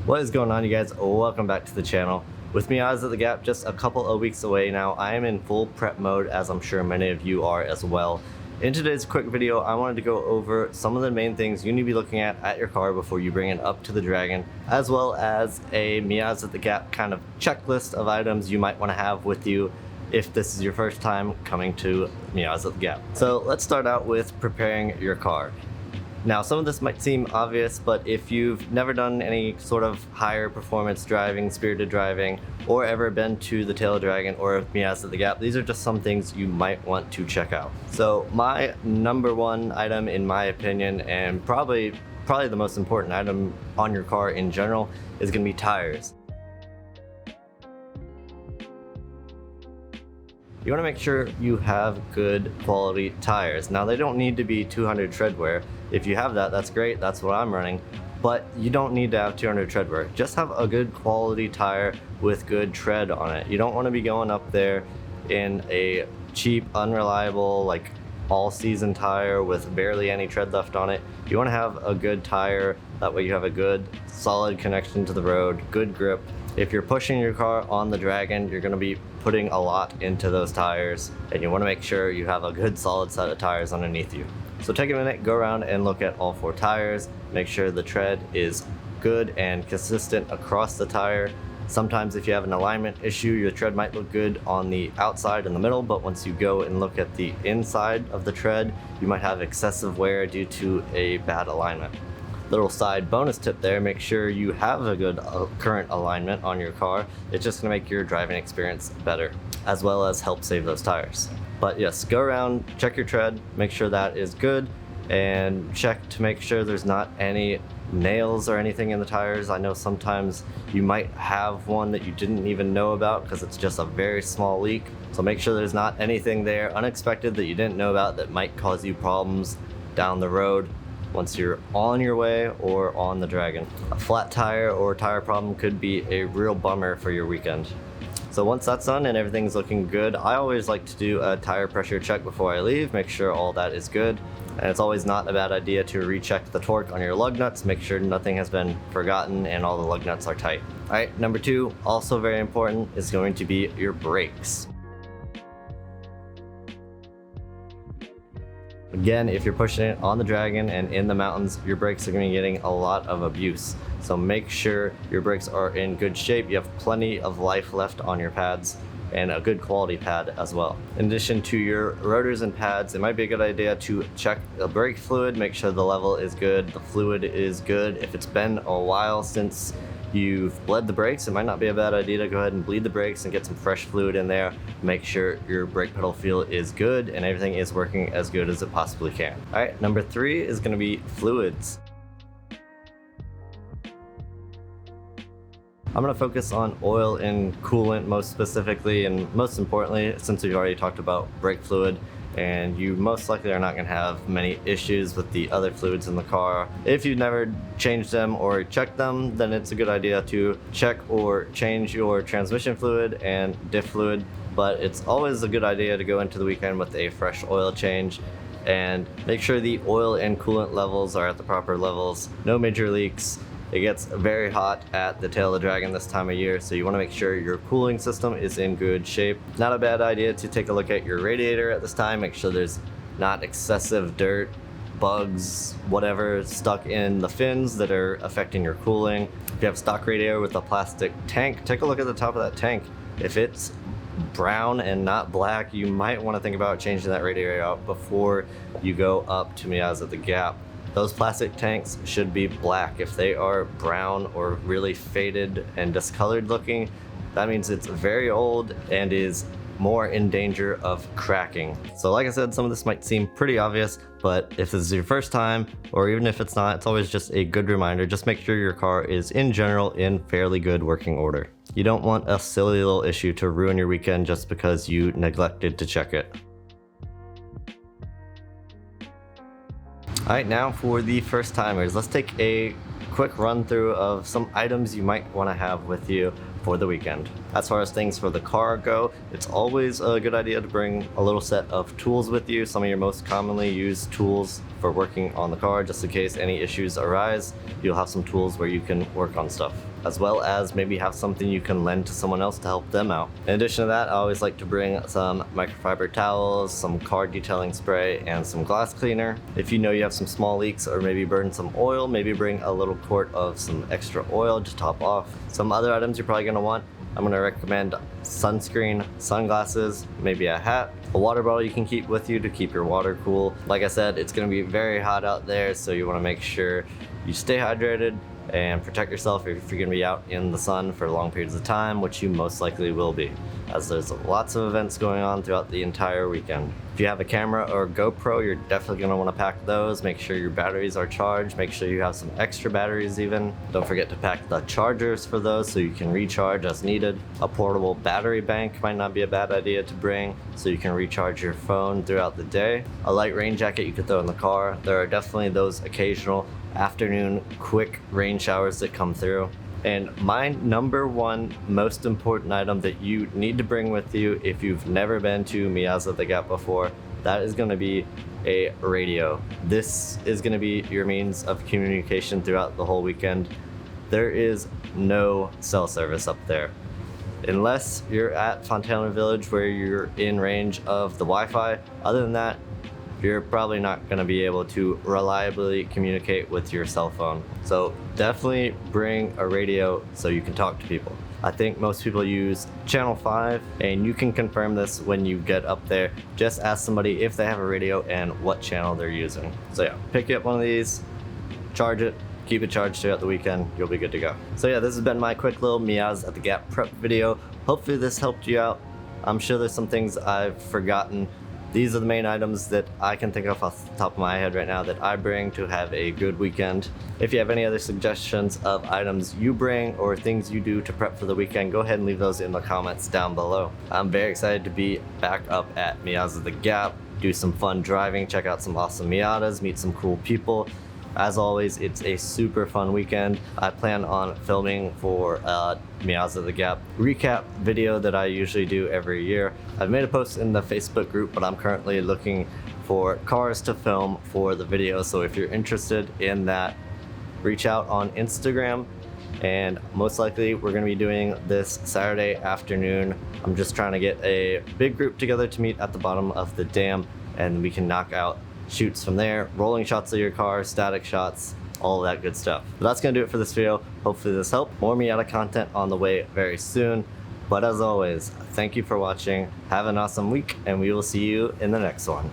What is going on, you guys? Welcome back to the channel. With Miatas at the Gap just a couple of weeks away now, I am in full prep mode, as I'm sure many of you are as well. In today's quick video, I wanted to go over some of the main things you need to be looking at your car before you bring it up to the Dragon, as well as a Miatas at the Gap kind of checklist of items you might want to have with you if this is your first time coming to Miatas at the Gap. So let's start out with preparing your car. Now, some of this might seem obvious, but if you've never done any sort of higher performance driving, spirited driving, or ever been to the Tail of Dragon or Miatas at the Gap, these are just some things you might want to check out. So my number one item, in my opinion, and probably the most important item on your car in general, is going to be tires. You want to make sure you have good quality tires. Now, they don't need to be 200 tread wear. If you have that, that's great. That's what I'm running. But you don't need to have 200 tread wear. Just have a good quality tire with good tread on it. You don't want to be going up there in a cheap, unreliable, like all-season tire with barely any tread left on it. You want to have a good tire. That way you have a good, solid connection to the road, good grip. If you're pushing your car on the Dragon, you're going to be putting a lot into those tires, and you want to make sure you have a good solid set of tires underneath you. So take a minute, go around and look at all four tires. Make sure the tread is good and consistent across the tire. Sometimes if you have an alignment issue, your tread might look good on the outside and the middle, but once you go and look at the inside of the tread, you might have excessive wear due to a bad alignment. Little side bonus tip there, make sure you have a good current alignment on your car. It's just going to make your driving experience better, as well as help save those tires. But yes, go around, check your tread, make sure that is good, and check to make sure there's not any nails or anything in the tires. I know sometimes you might have one that you didn't even know about because it's just a very small leak. So make sure there's not anything there unexpected that you didn't know about that might cause you problems down the road once you're on your way or on the Dragon. A flat tire or tire problem could be a real bummer for your weekend. So once that's done and everything's looking good, I always like to do a tire pressure check before I leave, make sure all that is good. And it's always not a bad idea to recheck the torque on your lug nuts, make sure nothing has been forgotten and all the lug nuts are tight. Alright, number two, also very important, is going to be your brakes. Again, if you're pushing it on the Dragon and in the mountains, your brakes are going to be getting a lot of abuse. So make sure your brakes are in good shape, you have plenty of life left on your pads, and a good quality pad as well. In addition to your rotors and pads, it might be a good idea to check the brake fluid, make sure the level is good, the fluid is good. If it's been a while since you've bled the brakes, it might not be a bad idea to go ahead and bleed the brakes and get some fresh fluid in there. Make sure your brake pedal feel is good and everything is working as good as it possibly can. Alright, number three is going to be fluids. I'm going to focus on oil and coolant most specifically, and most importantly, since we've already talked about brake fluid, and you most likely are not going to have many issues with the other fluids in the car. If you've never changed them or checked them, then it's a good idea to check or change your transmission fluid and diff fluid, but it's always a good idea to go into the weekend with a fresh oil change and make sure the oil and coolant levels are at the proper levels, no major leaks. It gets very hot at the Tail of the Dragon this time of year, so you want to make sure your cooling system is in good shape. Not a bad idea to take a look at your radiator at this time, make sure there's not excessive dirt, bugs, whatever stuck in the fins that are affecting your cooling. If you have a stock radiator with a plastic tank, take a look at the top of that tank. If it's brown and not black, you might want to think about changing that radiator out before you go up to Miatas at the Gap. Those plastic tanks should be black. If they are brown or really faded and discolored looking, that means it's very old and is more in danger of cracking. So like I said, some of this might seem pretty obvious, but if this is your first time, or even if it's not, it's always just a good reminder. Just make sure your car is in general in fairly good working order. You don't want a silly little issue to ruin your weekend just because you neglected to check it. Alright, now for the first timers, let's take a quick run through of some items you might want to have with you for the weekend. As far as things for the car go, it's always a good idea to bring a little set of tools with you, some of your most commonly used tools for working on the car, just in case any issues arise. You'll have some tools where you can work on stuff. as well as maybe have something you can lend to someone else to help them out. In addition to that, I always like to bring some microfiber towels, some car detailing spray, and some glass cleaner. If you know you have some small leaks or maybe burn some oil, maybe bring a little quart of some extra oil to top off. Some other items you're probably going to want, I'm going to recommend sunscreen, sunglasses, maybe a hat, a water bottle you can keep with you to keep your water cool. Like I said, it's going to be very hot out there, so you want to make sure you stay hydrated and protect yourself if you're going to be out in the sun for long periods of time, which you most likely will be, as there's lots of events going on throughout the entire weekend. If you have a camera or a GoPro, you're definitely going to want to pack those. Make sure your batteries are charged. Make sure you have some extra batteries even. Don't forget to pack the chargers for those so you can recharge as needed. A portable battery bank might not be a bad idea to bring so you can recharge your phone throughout the day. A light rain jacket you could throw in the car. There are definitely those occasional afternoon quick rain showers that come through. And my number one most important item that you need to bring with you if you've never been to Miatas at the Gap before, that is going to be a radio. This is going to be your means of communication throughout the whole weekend. There is no cell service up there. Unless you're at Fontana Village where you're in range of the Wi-Fi. Other than that, you're probably not going to be able to reliably communicate with your cell phone. So definitely bring a radio so you can talk to people. I think most people use channel 5, and you can confirm this when you get up there. Just ask somebody if they have a radio and what channel they're using. So yeah, pick up one of these, charge it, keep it charged throughout the weekend, you'll be good to go. So yeah, this has been my quick little Miatas at the Gap prep video. Hopefully this helped you out. I'm sure there's some things I've forgotten. These are the main items that I can think of off the top of my head right now that I bring to have a good weekend. If you have any other suggestions of items you bring or things you do to prep for the weekend, go ahead and leave those in the comments down below. I'm very excited to be back up at Miatas at the Gap, do some fun driving, check out some awesome Miatas, meet some cool people. As always, it's a super fun weekend. I plan on filming for Miatas at the Gap recap video that I usually do every year. I've made a post in the Facebook group, but I'm currently looking for cars to film for the video. So if you're interested in that, reach out on Instagram. And most likely we're going to be doing this Saturday afternoon. I'm just trying to get a big group together to meet at the bottom of the dam, and we can knock out shoots from there, rolling shots of your car, static shots, all that good stuff. But that's gonna do it for this video. Hopefully this helped. More Miata content on the way very soon. But as always, thank you for watching. Have an awesome week, and we will see you in the next one.